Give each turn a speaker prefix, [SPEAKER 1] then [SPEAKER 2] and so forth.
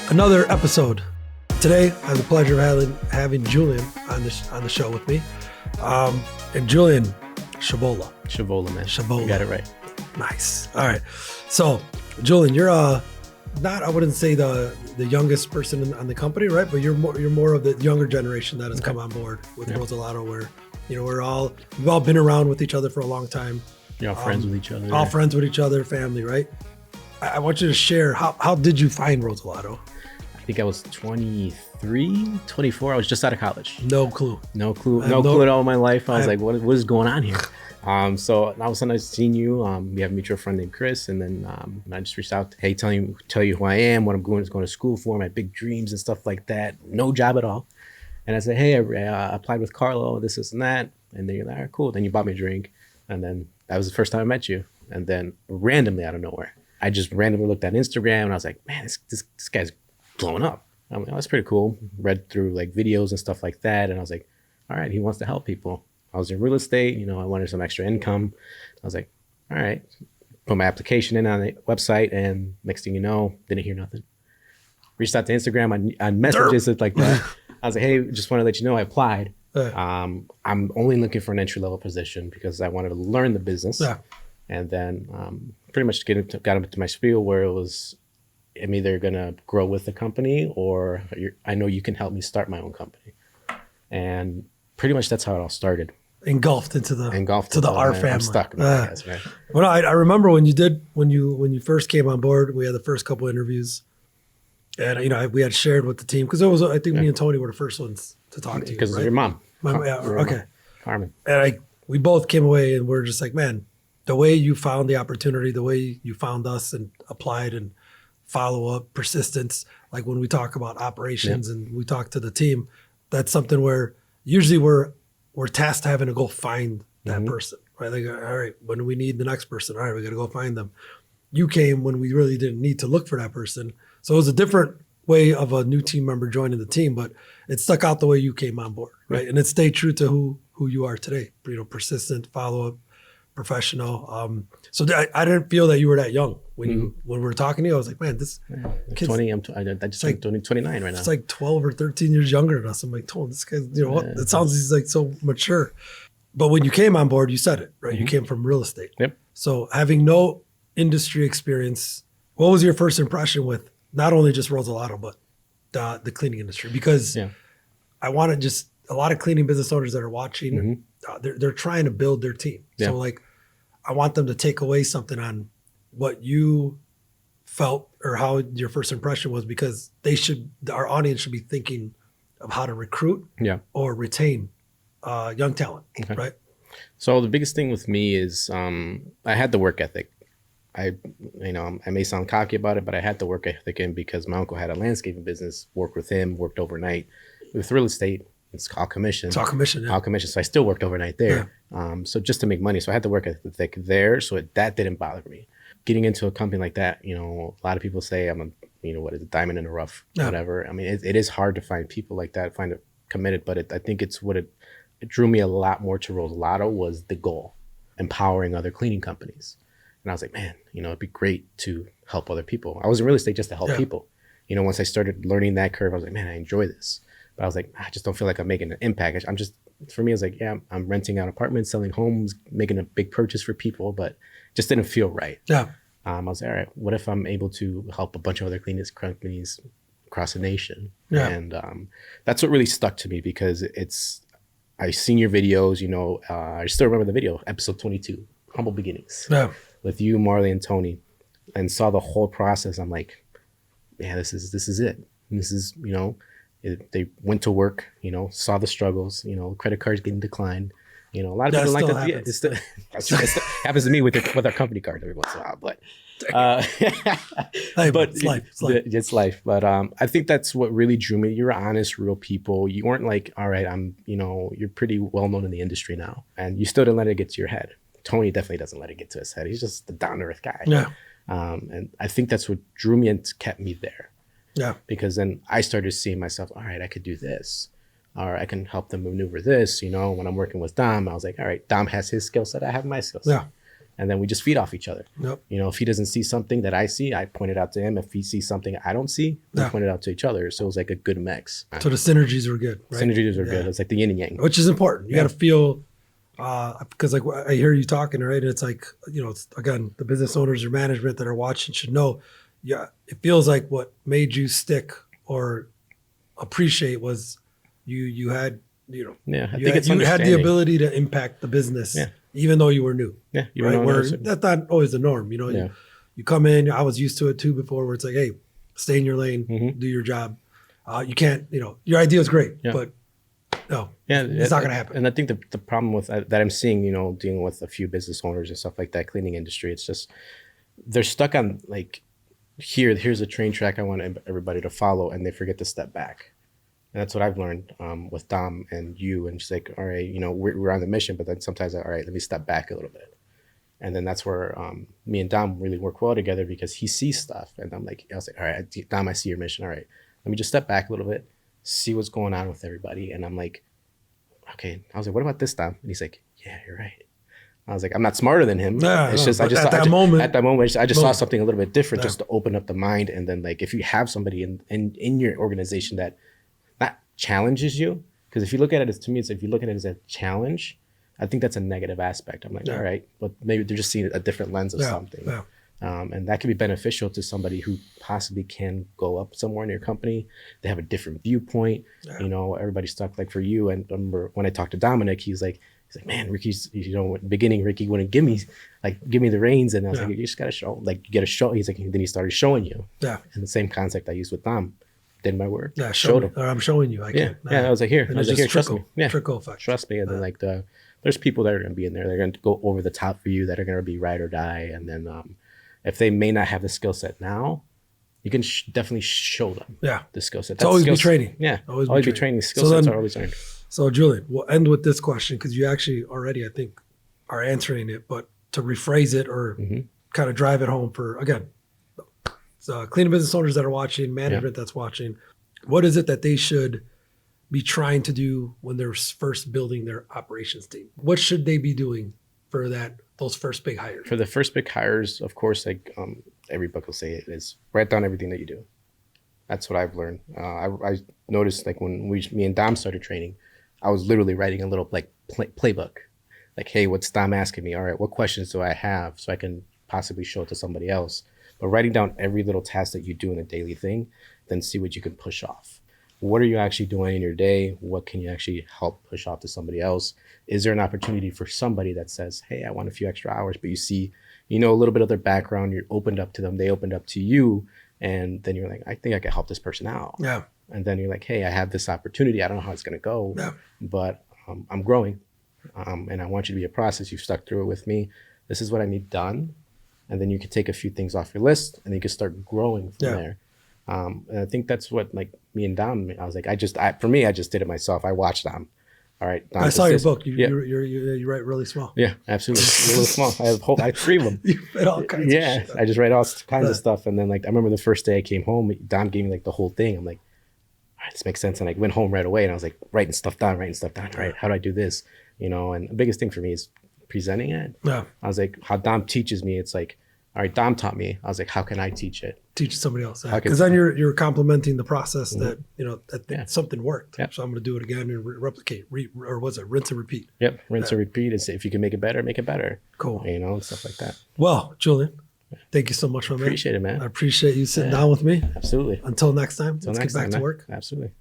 [SPEAKER 1] Another episode. Today, I have the pleasure of having Julian on the show with me. And Julian Chavolla.
[SPEAKER 2] Chavolla, man.
[SPEAKER 1] Chavolla.
[SPEAKER 2] You got it right.
[SPEAKER 1] Nice. All right. So, Julian, you're not, I wouldn't say the youngest person on the company, right? But you're more of the younger generation that has come on board with Rosalato, where we've all been around with each other for a long time.
[SPEAKER 2] You're all friends with each other.
[SPEAKER 1] All friends with each other, family, right? I want you to share, how did you find Rosalato?
[SPEAKER 2] I think I was 23, 24. I was just out of college.
[SPEAKER 1] No clue.
[SPEAKER 2] No clue at all in my life. I was like, what is going on here? So all of a sudden I seen you. We have a mutual friend named Chris, and then I just reached out. Hey, tell you who I am, what I'm going to school for, my big dreams and stuff like that. No job at all. And I said, hey, I applied with Carlo, this and that. And then you're like, all right, cool. Then you bought me a drink, and then that was the first time I met you. And then randomly out of nowhere, I just randomly looked at Instagram, and I was like, man, this guy's blowing up. I'm like, oh, that's pretty cool. Read through like videos and stuff like that, and I was like, all right, he wants to help people. I was in real estate, I wanted some extra income. I was like, all right, put my application in on the website, and next thing you know, didn't hear nothing. Reached out to Instagram on messages like that. I was like, hey, just want to let you know I applied. I'm only looking for an entry-level position because I wanted to learn the business. Yeah. And then pretty much got into my spiel where it was, I'm either going to grow with the company, or I know you can help me start my own company. And pretty much that's how it all started.
[SPEAKER 1] Engulfed into the our family.
[SPEAKER 2] I'm stuck in that, I guess, man.
[SPEAKER 1] Well, I remember when you first came on board, we had the first couple interviews, and we had shared with the team, because it was, I think me and Tony were the first ones to talk to you.
[SPEAKER 2] Because of your mom.
[SPEAKER 1] Okay.
[SPEAKER 2] Carmen.
[SPEAKER 1] And we both came away and we're just like, man, the way you found the opportunity, the way you found us and applied, and follow up, persistence, like when we talk about operations and we talk to the team, that's something where usually we're tasked to having to go find that person, right? Like, all right, when we need the next person, all right, we got to go find them. You came when we really didn't need to look for that person. So it was a different way of a new team member joining the team, but it stuck out the way you came on board, right? And it stayed true to who you are today, persistent, follow up, professional. So I didn't feel that you were that young when we were talking to you. I was like, man, this kid's
[SPEAKER 2] 20. I just like 29 right now.
[SPEAKER 1] It's like 12 or 13 years younger than us. I'm like, Tony, this guy, it sounds he's like so mature. But when you came on board, you said it, right? You came from real estate.
[SPEAKER 2] Yep. So having
[SPEAKER 1] no industry experience, what was your first impression with not only just Rosalato, but the cleaning industry? Because I want to just, a lot of cleaning business owners that are watching, they're trying to build their team. So like, I want them to take away something on what you felt or how your first impression was, because our audience should be thinking of how to recruit or retain young talent, right?
[SPEAKER 2] So the biggest thing with me is I had the work ethic. I may sound cocky about it, but I had the work ethic in because my uncle had a landscaping business, worked with him, worked overnight. With real estate, it's all commission.
[SPEAKER 1] It's all commission, yeah.
[SPEAKER 2] All commission. So I still worked overnight there. So just to make money. So I had to work ethic there. So that didn't bother me. Getting into a company like that, a lot of people say I'm a diamond in the rough, whatever. I mean, it is hard to find people like that, find it committed, but I think it's it drew me a lot more to Rosalato was the goal, empowering other cleaning companies. And I was like, man, it'd be great to help other people. I was in real estate just to help people. Once I started learning that curve, I was like, man, I enjoy this. But I was like, I just don't feel like I'm making an impact. For me, it's like, I'm renting out apartments, selling homes, making a big purchase for people, but just didn't feel right. Yeah. I was like, all right, what if I'm able to help a bunch of other cleaning companies across the nation? Yeah. And that's what really stuck to me, because I seen your videos, I still remember the video, episode 22, Humble Beginnings, with you, Marley, and Tony, and saw the whole process. I'm like, yeah, this is it. This is, they went to work, saw the struggles, credit cards getting declined. A lot of people like that. Yeah, that happens to me with our company card every once in a while, but
[SPEAKER 1] it's life.
[SPEAKER 2] It's life. But I think that's what really drew me. You're honest, real people. You weren't like, all right, you're pretty well known in the industry now, and you still didn't let it get to your head. Tony definitely doesn't let it get to his head. He's just the down to earth guy. Yeah. And I think that's what drew me and kept me there. Yeah. Because then I started seeing myself, all right, I could do this, or I can help them maneuver this. When I'm working with Dom, I was like, all right, Dom has his skill set, I have my skill set. Yeah. And then we just feed off each other.
[SPEAKER 1] Yep.
[SPEAKER 2] You know, if he doesn't see something that I see, I point it out to him. If he sees something I don't see, we point it out to each other. So it was like a good mix.
[SPEAKER 1] So the synergies were good, right?
[SPEAKER 2] Synergies are good. It's like the yin and yang.
[SPEAKER 1] Which is important. You got to feel, because like I hear you talking, right? And it's like, you know, it's, again, the business owners or management that are watching should know, yeah, it feels like what made you stick or appreciate was you had, you know,
[SPEAKER 2] I
[SPEAKER 1] you
[SPEAKER 2] think it's
[SPEAKER 1] you had the
[SPEAKER 2] understanding.
[SPEAKER 1] ability to impact the business, even though you were new.
[SPEAKER 2] Yeah, you
[SPEAKER 1] right?
[SPEAKER 2] know,
[SPEAKER 1] Where that's not always the norm. You know, you come in. I was used to it too before, where it's like, hey, stay in your lane, do your job. You can't, you know, your idea is great, but no, it's not going to happen.
[SPEAKER 2] And I think the problem with that I'm seeing, you know, dealing with a few business owners and stuff like that, cleaning industry, it's just they're stuck on like, here's a train track I want everybody to follow, and they forget to step back. And that's what I've learned with Dom and you. And she's like, all right, you know, we're on the mission, but then sometimes, all right, let me step back a little bit. And then that's where me and Dom really work well together, because he sees stuff. And I was like, all right, Dom, I see your mission. All right, let me just step back a little bit, see what's going on with everybody. And I'm like, okay. I was like, what about this, Dom? And he's like, yeah, you're right. I was like, I'm not smarter than him. It's just, I just
[SPEAKER 1] at that moment,
[SPEAKER 2] I just saw something a little bit different, just to open up the mind. And then like, if you have somebody in your organization that not challenges you, because if you look at it as, to me, it's if you look at it as a challenge, I think that's a negative aspect. I'm like, all right, but maybe they're just seeing a different lens of something. And that can be beneficial to somebody who possibly can go up somewhere in your company. They have a different viewpoint. You know, everybody's stuck. Like for you, and I remember when I talked to Dominic, he's like, man, Ricky's, you know, in the beginning, Ricky wouldn't give me the reins. And I was like, you just got to show, like, you got to show. He's like, then he started showing you. And the same concept I used with Dom. Did my work. Showed him.
[SPEAKER 1] Or I'm showing you. I can't.
[SPEAKER 2] I was like, here. I was like, here, trust me.
[SPEAKER 1] Trickle effect.
[SPEAKER 2] Trust me. And then like there's people that are going to be in there. They're going to go over the top for you, that are going to be ride or die. And then if they may not have the skill set now, you can definitely show them the skill set.
[SPEAKER 1] It's always be training.
[SPEAKER 2] Always be training. Skill sets are always learned.
[SPEAKER 1] So Julian, we'll end with this question, because you actually already, I think, are answering it, but to rephrase it or kind of drive it home for, again, cleaning business owners that are watching, management that's watching, what is it that they should be trying to do when they're first building their operations team? What should they be doing for those first big hires?
[SPEAKER 2] For the first big hires, of course, like every book will say it, is write down everything that you do. That's what I've learned. I noticed like when me and Dom started training, I was literally writing a little like playbook. Like, hey, what's Dom asking me? All right, what questions do I have so I can possibly show it to somebody else? But writing down every little task that you do in a daily thing, then see what you can push off. What are you actually doing in your day? What can you actually help push off to somebody else? Is there an opportunity for somebody that says, hey, I want a few extra hours, but you see, you know, a little bit of their background, you're opened up to them, they opened up to you, and then you're like, I think I can help this person out. And then you're like, hey, I have this opportunity. I don't know how it's going to go, but I'm growing, and I want you to be a process. You've stuck through it with me. This is what I need done. And then you can take a few things off your list, and you can start growing from there. And I think that's what, like, me and Dom, I was like, I just did it myself. I watched Dom. All right, Dom,
[SPEAKER 1] I saw your book. You write really small.
[SPEAKER 2] Yeah, absolutely. You're really small. I have 3 of them.
[SPEAKER 1] You write all kinds of shit.
[SPEAKER 2] I just write all kinds of stuff. And then, like, I remember the first day I came home, Dom gave me, like, the whole thing. I'm like, all right, this makes sense. And I went home right away, and I was, like, writing stuff down. All right, how do I do this? You know, and the biggest thing for me is presenting it. I was like, how Dom teaches me, it's like, all right, Dom taught me. I was like, how can I teach it?
[SPEAKER 1] Teach somebody else. Because then you're complimenting the process that, you know, that something worked. So I'm going to do it again and replicate. Or was it rinse and repeat? Yep,
[SPEAKER 2] rinse and repeat. And if you can make it better, make it better.
[SPEAKER 1] Cool.
[SPEAKER 2] You know, and stuff like that.
[SPEAKER 1] Well, Julian, thank you so much, my man.
[SPEAKER 2] Appreciate it, man.
[SPEAKER 1] I appreciate you sitting down with me.
[SPEAKER 2] Absolutely.
[SPEAKER 1] Until next time, let's get back to work.
[SPEAKER 2] Absolutely.